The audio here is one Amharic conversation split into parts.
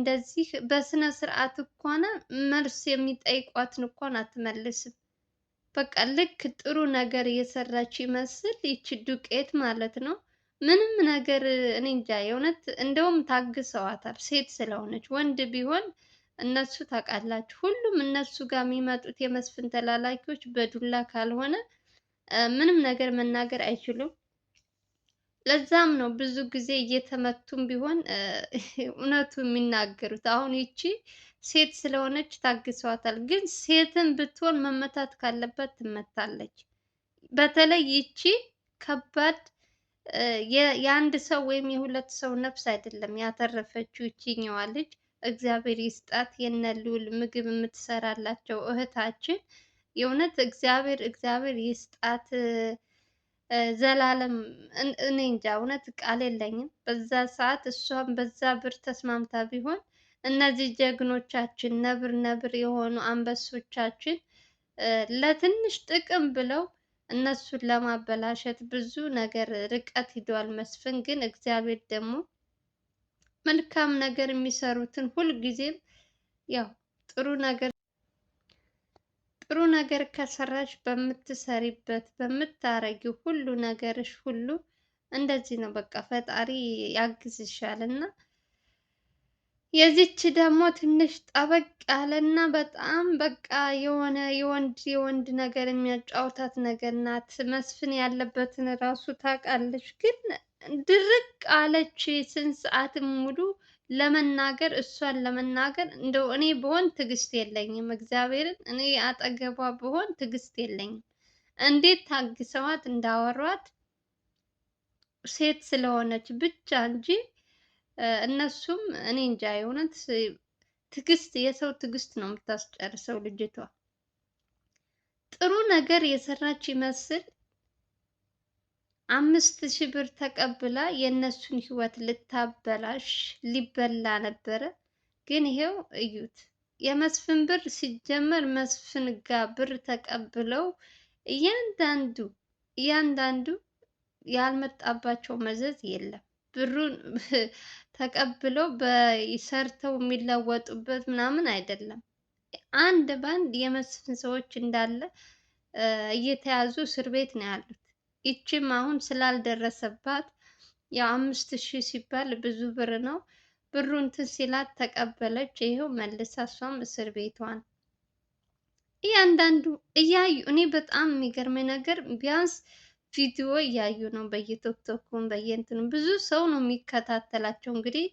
እንደዚህ በስነ ስርዓት እንኳን መልስ የሚጠይቋትን እንኳን አትመልስም። በቃ ልክ ጥሩ ነገር እየሰራች ይመስል ይቺ ዱቄት ማለት ነው። ምንም ነገር እኔ እንጃ የእውነት እንደውም ታግሰዋታል ሴት ስለሆነች። ወንድ ቢሆን እነሱ ታውቃላችሁ፣ ሁሉም እነሱ ጋር የሚመጡት የመስፍን ተላላኪዎች በዱላ ካልሆነ ምንም ነገር መናገር አይችሉም። ለዛም ነው ብዙ ጊዜ እየተመቱም ቢሆን እውነቱ የሚናገሩት። አሁን ይቺ ሴት ስለሆነች ታግሰዋታል፣ ግን ሴትም ብትሆን መመታት ካለባት ትመታለች። በተለይ ይቺ ከባድ የአንድ ሰው ወይም የሁለት ሰው ነፍስ አይደለም ያተረፈችው ይቺኛዋ ልጅ። እግዚአብሔር ይስጣት የነ ልዑል ምግብ የምትሰራላቸው እህታችን። የእውነት እግዚአብሔር ይስጣት። ዘላለም እኔ እንጃ እውነት ቃል የለኝም። በዛ ሰዓት እሷም በዛ ብር ተስማምታ ቢሆን እነዚህ ጀግኖቻችን ነብር ነብር የሆኑ አንበሶቻችን ለትንሽ ጥቅም ብለው እነሱን ለማበላሸት ብዙ ነገር ርቀት ሂደዋል። መስፍን ግን እግዚአብሔር ደግሞ መልካም ነገር የሚሰሩትን ሁልጊዜም ያው ጥሩ ነገር ከሰራሽ በምትሰሪበት በምታረጊው ሁሉ ነገርሽ ሁሉ እንደዚህ ነው። በቃ ፈጣሪ ያግዝሻል። እና የዚች ደግሞ ትንሽ ጠበቅ ያለና በጣም በቃ የሆነ የወንድ ነገር የሚያጫውታት ነገር ናት። መስፍን ያለበትን ራሱ ታውቃለች፣ ግን ድርቅ አለች። ስንት ሰዓትም ሙሉ ለመናገር እሷን ለመናገር እንደው እኔ ብሆን ትዕግስት የለኝም። እግዚአብሔርን እኔ አጠገቧ ብሆን ትዕግስት የለኝም። እንዴት ታግሰዋት እንዳወሯት ሴት ስለሆነች ብቻ እንጂ እነሱም እኔ እንጃ የእውነት ትዕግስት የሰው ትዕግስት ነው የምታስጨርሰው ልጅቷ። ጥሩ ነገር የሰራች ይመስል 5000 ብር ተቀብላ የእነሱን ህይወት ልታበላሽ ሊበላ ነበረ። ግን ይሄው እዩት። የመስፍን ብር ሲጀመር መስፍን ጋር ብር ተቀብለው እያንዳንዱ ያልመጣባቸው መዘዝ የለም። ብሩን ተቀብለው በሰርተው የሚለወጡበት ምናምን አይደለም። አንድ ባንድ የመስፍን ሰዎች እንዳለ እየተያዙ እስር ቤት ነው ያሉት። ይቺም አሁን ስላልደረሰባት ያው 5000 ሲባል ብዙ ብር ነው። ብሩ እንትን ሲላት ተቀበለች። ይሄው መልሳ እሷም እስር ቤቷን እያንዳንዱ እያዩ። እኔ በጣም የሚገርመኝ ነገር ቢያንስ ቪዲዮ እያዩ ነው በየቲክቶኩም በየእንትኑ ብዙ ሰው ነው የሚከታተላቸው። እንግዲህ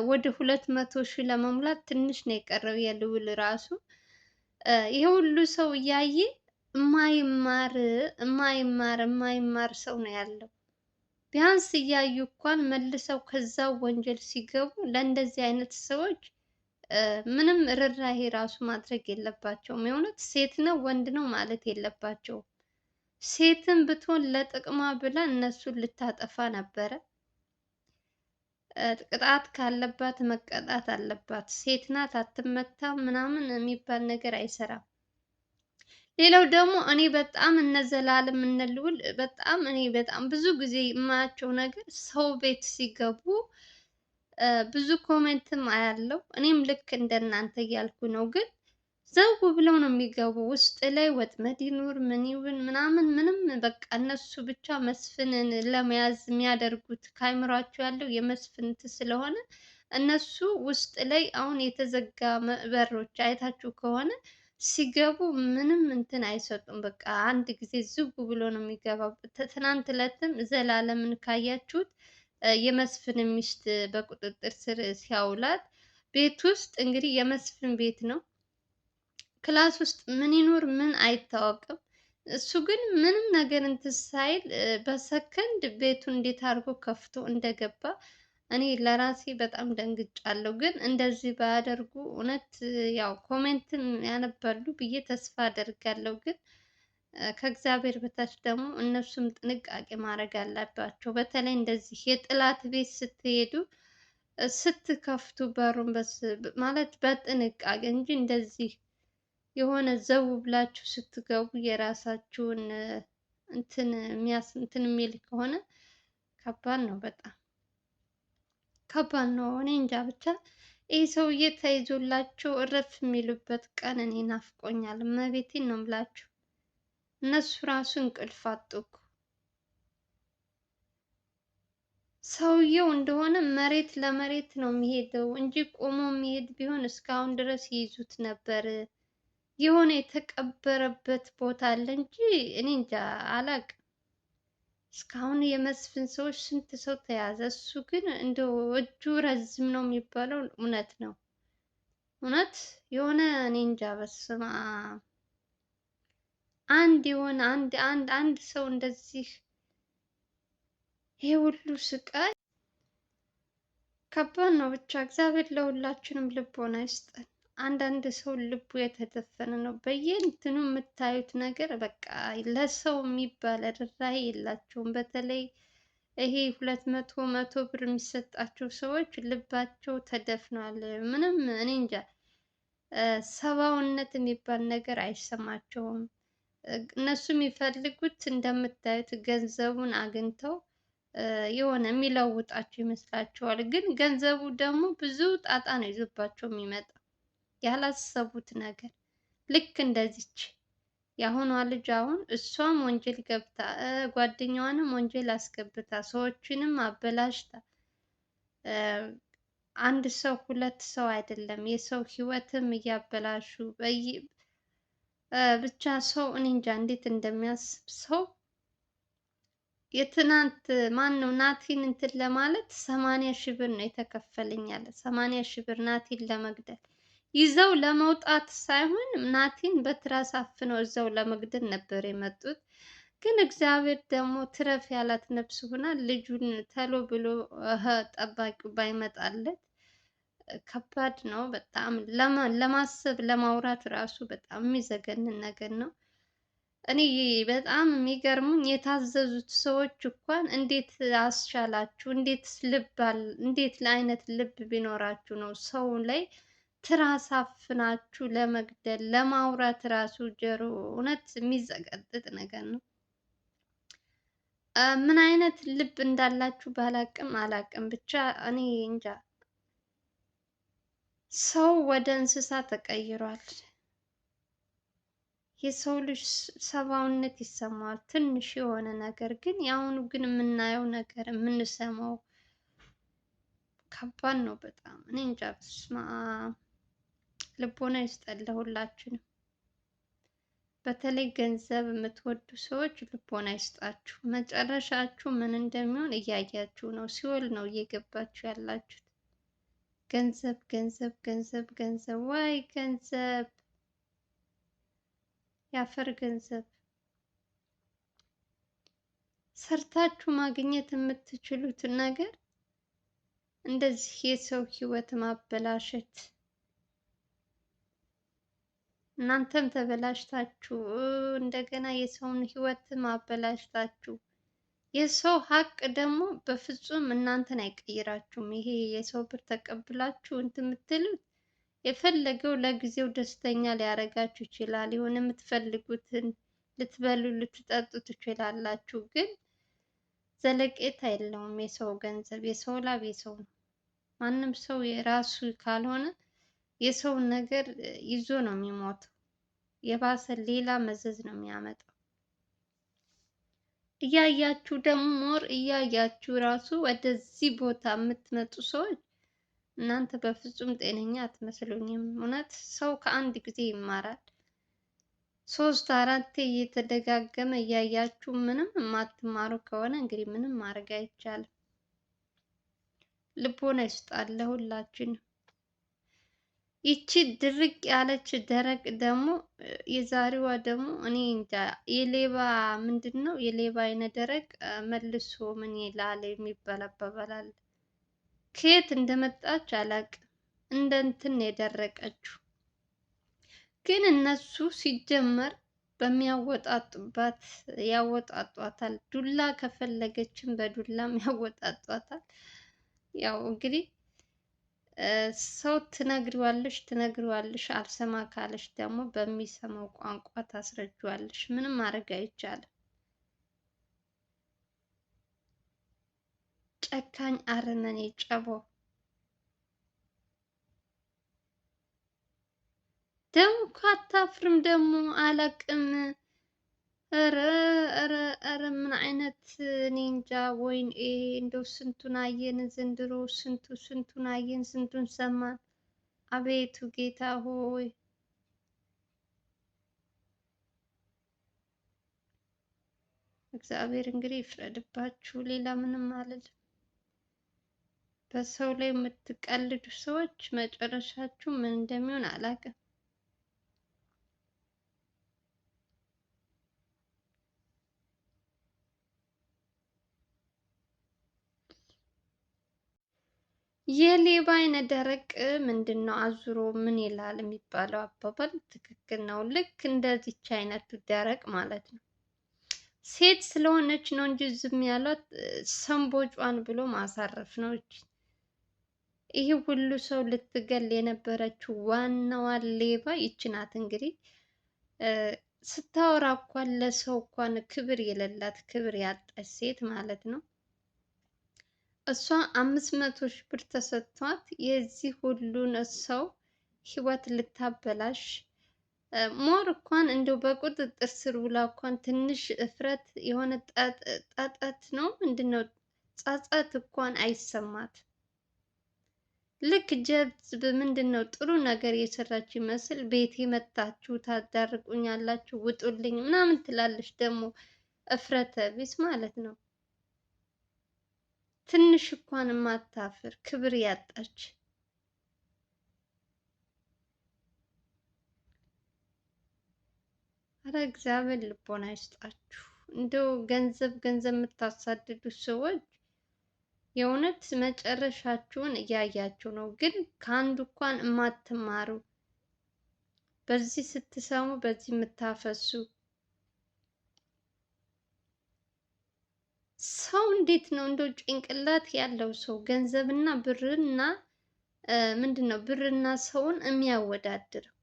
ወደ 200,000 ለመሙላት ትንሽ ነው የቀረው የልዑል ራሱ። ይሄ ሁሉ ሰው እያየ የማይማር ሰው ነው ያለው። ቢያንስ እያዩ እንኳን መልሰው ከዛው ወንጀል ሲገቡ ለእንደዚህ አይነት ሰዎች ምንም ርህራሄ ራሱ ማድረግ የለባቸውም። የእውነት ሴት ነው ወንድ ነው ማለት የለባቸውም። ሴትም ብትሆን ለጥቅማ ብላ እነሱን ልታጠፋ ነበረ። ቅጣት ካለባት መቀጣት አለባት። ሴት ናት አትመታም ምናምን የሚባል ነገር አይሰራም። ሌላው ደግሞ እኔ በጣም እነ ዘላለም እነ ልዑል በጣም ብዙ ጊዜ የማያቸው ነገር ሰው ቤት ሲገቡ ብዙ ኮሜንትም አያለው። እኔም ልክ እንደናንተ እያልኩ ነው፣ ግን ዘው ብለው ነው የሚገቡ። ውስጥ ላይ ወጥመድ ይኑር ምን ይሁን ምናምን ምንም በቃ እነሱ ብቻ መስፍንን ለመያዝ የሚያደርጉት ከአይምሯቸው ያለው የመስፍን ስለሆነ እነሱ ውስጥ ላይ አሁን የተዘጋ በሮች አይታችሁ ከሆነ ሲገቡ ምንም እንትን አይሰጡም። በቃ አንድ ጊዜ ዝው ብሎ ነው የሚገባው። ትናንት ዕለትም ዘላለምን ካያችሁት የመስፍን ሚስት በቁጥጥር ስር ሲያውላት ቤት ውስጥ እንግዲህ የመስፍን ቤት ነው። ክላስ ውስጥ ምን ይኖር ምን አይታወቅም። እሱ ግን ምንም ነገር እንትን ሳይል በሰከንድ ቤቱን እንዴት አድርጎ ከፍቶ እንደገባ እኔ ለራሴ በጣም ደንግጫለሁ። ግን እንደዚህ ባያደርጉ እውነት ያው ኮሜንትም ያነባሉ ብዬ ተስፋ አደርጋለሁ። ግን ከእግዚአብሔር በታች ደግሞ እነሱም ጥንቃቄ ማድረግ አለባቸው። በተለይ እንደዚህ የጥላት ቤት ስትሄዱ ስትከፍቱ በሩን ማለት በጥንቃቄ እንጂ እንደዚህ የሆነ ዘው ብላችሁ ስትገቡ የራሳችሁን እንትን የሚል ከሆነ ከባድ ነው፣ በጣም ከባድ ነው። እኔ እንጃ ብቻ ይህ ሰውዬ ተይዞላቸው እረፍ የሚሉበት ቀን እኔ ናፍቆኛል። እመቤቴን ነው የምላችሁ። እነሱ ራሱ እንቅልፍ አጡ እኮ። ሰውየው እንደሆነ መሬት ለመሬት ነው የሚሄደው እንጂ ቆሞ የሚሄድ ቢሆን እስካሁን ድረስ ይይዙት ነበር። የሆነ የተቀበረበት ቦታ አለ እንጂ እኔ እንጃ አላቅም። እስካሁን የመስፍን ሰዎች ስንት ሰው ተያዘ። እሱ ግን እንደው እጁ ረዝም ነው የሚባለው እውነት ነው። እውነት የሆነ እኔ እንጃ በስመ አብ። አንድ የሆነ አንድ ሰው እንደዚህ ይሄ ሁሉ ስቃይ ከባድ ነው። ብቻ እግዚአብሔር ለሁላችንም ልቦና ይስጠን። አንዳንድ ሰው ልቡ የተደፈነ ነው። በየእንትኑ የምታዩት ነገር በቃ ለሰው የሚባል ርህራሄ የላቸውም። በተለይ ይሄ 200 ብር የሚሰጣቸው ሰዎች ልባቸው ተደፍኗል። ምንም እኔ እንጃ ሰብአዊነት የሚባል ነገር አይሰማቸውም። እነሱ የሚፈልጉት እንደምታዩት ገንዘቡን አግኝተው የሆነ የሚለውጣቸው ይመስላቸዋል። ግን ገንዘቡ ደግሞ ብዙ ጣጣ ነው ይዞባቸው የሚመጣው ያላሰቡት ነገር። ልክ እንደዚች የአሁኗ ልጅ አሁን እሷም ወንጀል ገብታ ጓደኛዋንም ወንጀል አስገብታ ሰዎችንም አበላሽታ አንድ ሰው ሁለት ሰው አይደለም የሰው ህይወትም እያበላሹ ብቻ ሰው እኔ እንጃ እንዴት እንደሚያስብ ሰው የትናንት ማን ነው ናቲን እንትን ለማለት 80 ሺህ ብር ነው የተከፈለኝ አለ። 80 ሺህ ብር ናቲን ለመግደል ይዘው ለመውጣት ሳይሆን ናቲን በትራስ አፍነው እዛው ለመግደል ነበር የመጡት። ግን እግዚአብሔር ደግሞ ትረፍ ያላት ነፍስ ሆና ልጁን ተሎ ብሎ ጠባቂው ባይመጣለት ከባድ ነው በጣም ለማሰብ ለማውራት ራሱ በጣም የሚዘገንን ነገር ነው። እኔ በጣም የሚገርሙኝ የታዘዙት ሰዎች እንኳን እንዴት አስቻላችሁ? እንዴት ለአይነት ልብ ቢኖራችሁ ነው ሰው ላይ ትራስ አፍናችሁ ለመግደል ለማውራት ራሱ ጀሮ እውነት የሚዘቀጥጥ ነገር ነው። ምን አይነት ልብ እንዳላችሁ ባላቅም አላቅም ብቻ እኔ እንጃ። ሰው ወደ እንስሳ ተቀይሯል። የሰው ልጅ ሰብአዊነት ይሰማዋል ትንሽ የሆነ ነገር ግን የአሁኑ ግን የምናየው ነገር የምንሰማው ከባድ ነው በጣም። እኔ እንጃ በስመ አብ ልቦና ይስጠን ለሁላችንም። በተለይ ገንዘብ የምትወዱ ሰዎች ልቦና ይስጣችሁ። መጨረሻችሁ ምን እንደሚሆን እያያችሁ ነው። ሲኦል ነው እየገባችሁ ያላችሁት። ገንዘብ ገንዘብ ገንዘብ ገንዘብ ዋይ ገንዘብ ያፈር ገንዘብ ሰርታችሁ ማግኘት የምትችሉትን ነገር እንደዚህ የሰው ህይወት ማበላሸት። እናንተም ተበላሽታችሁ እንደገና የሰውን ህይወት ማበላሽታችሁ። የሰው ሀቅ ደግሞ በፍጹም እናንተን አይቀይራችሁም። ይሄ የሰው ብር ተቀብላችሁ እንትን የምትሉት የፈለገው ለጊዜው ደስተኛ ሊያደርጋችሁ ይችላል። የሆነ የምትፈልጉትን ልትበሉ ልትጠጡ ትችላላችሁ። ግን ዘለቄታ የለውም። የሰው ገንዘብ የሰው ላብ የሰው ነው። ማንም ሰው የራሱ ካልሆነ የሰውን ነገር ይዞ ነው የሚሞተው። የባሰ ሌላ መዘዝ ነው የሚያመጣው። እያያችሁ ደግሞ ሞር እያያችሁ ራሱ ወደዚህ ቦታ የምትመጡ ሰዎች እናንተ በፍጹም ጤነኛ አትመስሉኝም። እውነት ሰው ከአንድ ጊዜ ይማራል። 3 4 እየተደጋገመ እያያችሁ ምንም የማትማሩ ከሆነ እንግዲህ ምንም ማድረግ አይቻልም። ልቦና ይስጣል ለሁላችንም። ይቺ ድርቅ ያለች ደረቅ ደግሞ የዛሬዋ ደግሞ እኔ እንጃ የሌባ ምንድን ነው የሌባ አይነ ደረቅ መልሶ ምን ይላል የሚባል አባባል አለ። ከየት እንደመጣች አላቅም። እንደ እንትን የደረቀችው ግን እነሱ ሲጀመር በሚያወጣጡባት ያወጣጧታል። ዱላ ከፈለገችም በዱላም ያወጣጧታል። ያው እንግዲህ ሰው ትነግሪዋለሽ አልሰማ ካለሽ ደግሞ በሚሰማው ቋንቋ ታስረጂዋለሽ። ምንም ማድረግ አይቻልም። ጨካኝ አረመኔ ጨቦ ደግሞ እኮ አታፍርም ደግሞ አላቅም። ኧረ ኧረ ኧረ ምን አይነት እኔ እንጃ። ወይኔ እንደው ስንቱን አየን ዘንድሮ፣ ስንቱን አየን፣ ስንቱን ሰማን። አቤቱ ጌታ ሆይ እግዚአብሔር እንግዲህ ይፍረድባችሁ። ሌላ ምንም አልልም። በሰው ላይ የምትቀልዱ ሰዎች መጨረሻችሁ ምን እንደሚሆን አላውቅም። የሌባ አይነ ደረቅ ምንድን ነው አዙሮ ምን ይላል የሚባለው አባባል ትክክል ነው። ልክ እንደዚች አይነቱ ደረቅ ማለት ነው። ሴት ስለሆነች ነው እንጂ ዝም ያሏት ሰንቦጯን ብሎ ማሳረፍ ነው። ይህ ሁሉ ሰው ልትገል የነበረችው ዋናዋ ሌባ ይች ናት። እንግዲህ ስታወራ እንኳን ለሰው እንኳን ክብር የሌላት ክብር ያጣች ሴት ማለት ነው። እሷ 500 ሺህ ብር ተሰጥቷት የዚህ ሁሉን ሰው ህይወት ልታበላሽ ሞር እንኳን እንደው በቁጥጥር ስር ውላ እንኳን ትንሽ እፍረት የሆነ ጠጠት ነው ምንድነው ጸጸት እንኳን አይሰማት። ልክ ጀብድ ምንድነው ጥሩ ነገር የሰራች ይመስል ቤቴ መታችሁ ታዳርቁኛላችሁ ውጡልኝ ምናምን ትላለች። ደግሞ እፍረተ ቢስ ማለት ነው። ትንሽ እንኳን ማታፍር ክብር ያጣች። አረ እግዚአብሔር ልቦና ይስጣችሁ። እንደው ገንዘብ የምታሳድዱ ሰዎች የእውነት መጨረሻችሁን እያያችሁ ነው። ግን ከአንዱ እንኳን የማትማሩ በዚህ ስትሰሙ በዚህ የምታፈሱ ሰው እንዴት ነው እንደው ጭንቅላት ያለው ሰው ገንዘብና ብርና ምንድን ነው ብርና ሰውን የሚያወዳድረው?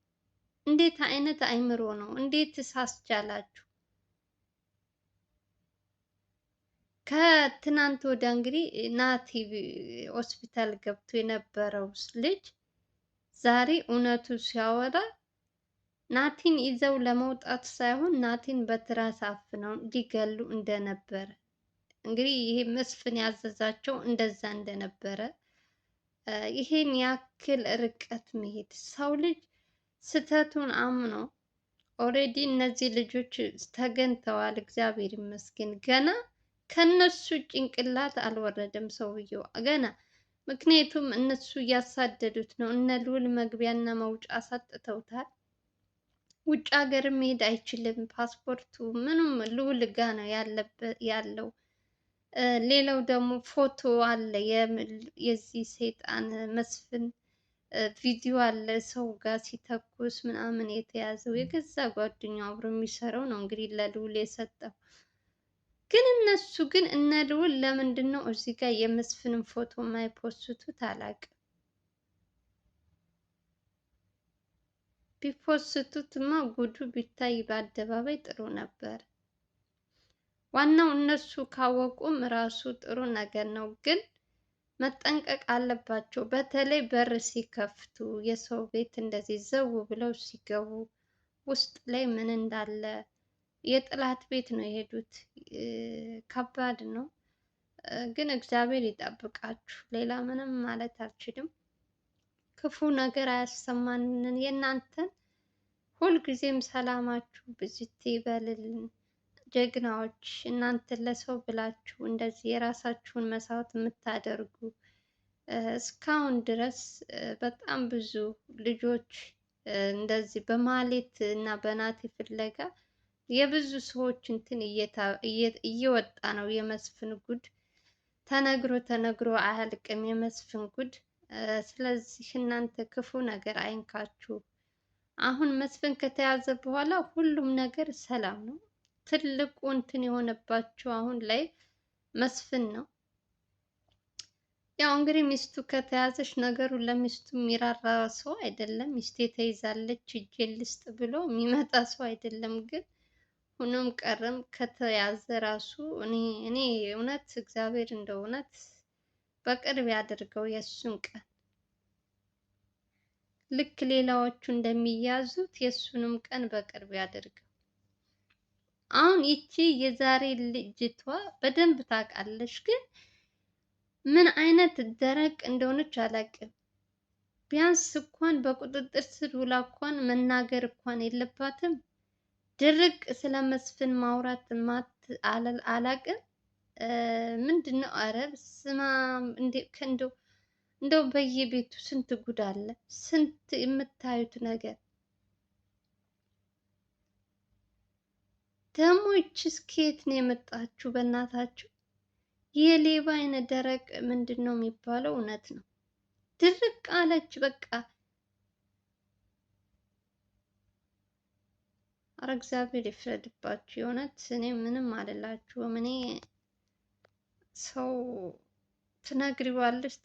እንዴት አይነት አይምሮ ነው? እንዴት ሳስቻላችሁ? ከትናንት ወዲያ እንግዲህ ናቲ ሆስፒታል ገብቶ የነበረው ልጅ ዛሬ እውነቱ ሲያወራ ናቲን ይዘው ለመውጣት ሳይሆን ናቲን በትራስ አፍነው ሊገሉ እንደነበረ እንግዲህ ይሄ መስፍን ያዘዛቸው እንደዛ እንደነበረ ይሄን ያክል ርቀት መሄድ ሰው ልጅ ስህተቱን አምኖ ኦልሬዲ እነዚህ ልጆች ተገኝተዋል። እግዚአብሔር ይመስገን ገና ከነሱ ጭንቅላት አልወረደም ሰውየው ገና። ምክንያቱም እነሱ እያሳደዱት ነው። እነ ልዑል መግቢያና መውጫ አሳጥተውታል። ውጭ ሀገር መሄድ አይችልም። ፓስፖርቱ ምንም ልዑል ጋ ነው ያለው። ሌላው ደግሞ ፎቶ አለ የዚህ ሰይጣን መስፍን ቪዲዮ አለ ሰው ጋር ሲተኩስ ምናምን የተያዘው የገዛ ጓደኛው አብሮ የሚሰራው ነው እንግዲህ ለልዑል የሰጠው። ግን እነሱ ግን እነ ልዑል ለምንድን ነው እዚህ ጋር የመስፍንን ፎቶ የማይፖስቱት አላውቅም። ቢፖስቱትማ ጉዱ ቢታይ በአደባባይ ጥሩ ነበር። ዋናው እነሱ ካወቁም ራሱ ጥሩ ነገር ነው፣ ግን መጠንቀቅ አለባቸው። በተለይ በር ሲከፍቱ የሰው ቤት እንደዚህ ዘው ብለው ሲገቡ ውስጥ ላይ ምን እንዳለ የጠላት ቤት ነው የሄዱት። ከባድ ነው፣ ግን እግዚአብሔር ይጠብቃችሁ። ሌላ ምንም ማለት አልችልም። ክፉ ነገር አያሰማንን። የእናንተን ሁልጊዜም ሰላማችሁ ብዝት ይበልልን። ጀግናዎች እናንተ ለሰው ብላችሁ እንደዚህ የራሳችሁን መስዋዕት የምታደርጉ እስካሁን ድረስ በጣም ብዙ ልጆች እንደዚህ በማህሌት እና በናቲ ፍለጋ የብዙ ሰዎች እንትን እየወጣ ነው። የመስፍን ጉድ ተነግሮ አያልቅም። የመስፍን ጉድ። ስለዚህ እናንተ ክፉ ነገር አይንካችሁ። አሁን መስፍን ከተያዘ በኋላ ሁሉም ነገር ሰላም ነው። ትልቁ እንትን የሆነባቸው አሁን ላይ መስፍን ነው። ያው እንግዲህ ሚስቱ ከተያዘች ነገሩ ለሚስቱ የሚራራ ሰው አይደለም። ሚስቴ ተይዛለች እጄን ልስጥ ብሎ የሚመጣ ሰው አይደለም። ግን ሆኖም ቀረም ከተያዘ ራሱ እኔ እውነት እግዚአብሔር እንደ እውነት በቅርብ ያደርገው የእሱን ቀን። ልክ ሌላዎቹ እንደሚያዙት የእሱንም ቀን በቅርብ ያድርገው። አሁን ይቺ የዛሬ ልጅቷ በደንብ ታውቃለች፣ ግን ምን አይነት ደረቅ እንደሆነች አላውቅም። ቢያንስ እንኳን በቁጥጥር ስር ውላ እንኳን መናገር እንኳን የለባትም። ድርቅ ስለ መስፍን ማውራት አላውቅም። ምንድን ነው? ኧረ በስመ አብ! እንደው በየቤቱ ስንት ጉድ አለ፣ ስንት የምታዩት ነገር ደግሞ። ይቺስ ከየት ነው የመጣችሁ? በእናታችሁ የሌባ አይነ ደረቅ ምንድን ነው የሚባለው? እውነት ነው፣ ድርቅ አለች በቃ። አረ እግዚአብሔር ይፍረድባችሁ። የእውነት እኔ ምንም አልላችሁም። እኔ ሰው ትነግሪዋለሽ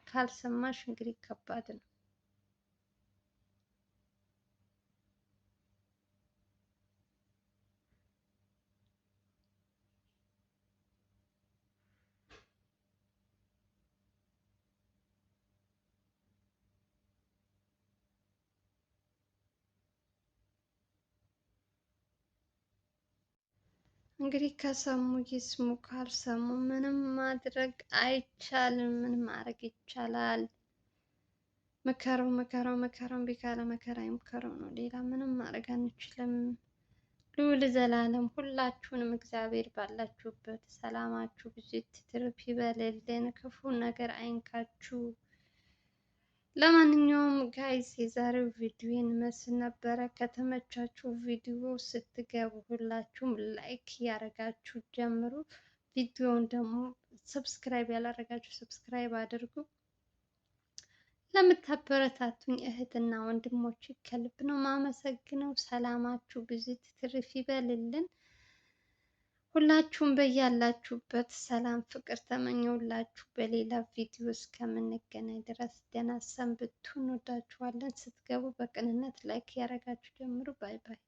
ካልሰማሽ እንግዲህ ከባድ ነው። እንግዲህ ከሰሙ ይስሙ፣ ካልሰሙ ምንም ማድረግ አይቻልም። ምን ማድረግ ይቻላል? መከረው መከረው መከረው እምቢ ካለ መከራ ይምከረው ነው። ሌላ ምንም ማድረግ አንችልም። ልዑል ዘላለም ሁላችሁንም እግዚአብሔር ባላችሁበት ሰላማችሁ ብዙ ትርፍ ይበልልን፣ ክፉ ነገር አይንካችሁ። ለማንኛውም ጋይስ የዛሬው ቪዲዮ ይመስል ነበረ። ከተመቻችሁ ቪዲዮ ስትገቡ ሁላችሁም ላይክ ያደረጋችሁ ጀምሩ። ቪዲዮውን ደግሞ ሰብስክራይብ ያላደረጋችሁ ሰብስክራይብ አድርጉ። ለምታበረታቱኝ እህትና ወንድሞች ከልብ ነው ማመሰግነው። ሰላማችሁ ብዙ ትርፍ ይበልልን። ሁላችሁም በያላችሁበት ሰላም ፍቅር ተመኘውላችሁ። በሌላ ቪዲዮ እስከምንገናኝ ድረስ ደህና ሰንብቱ። እንወዳችኋለን። ስትገቡ በቅንነት ላይክ ያደረጋችሁ ጀምሩ። ባይ ባይ።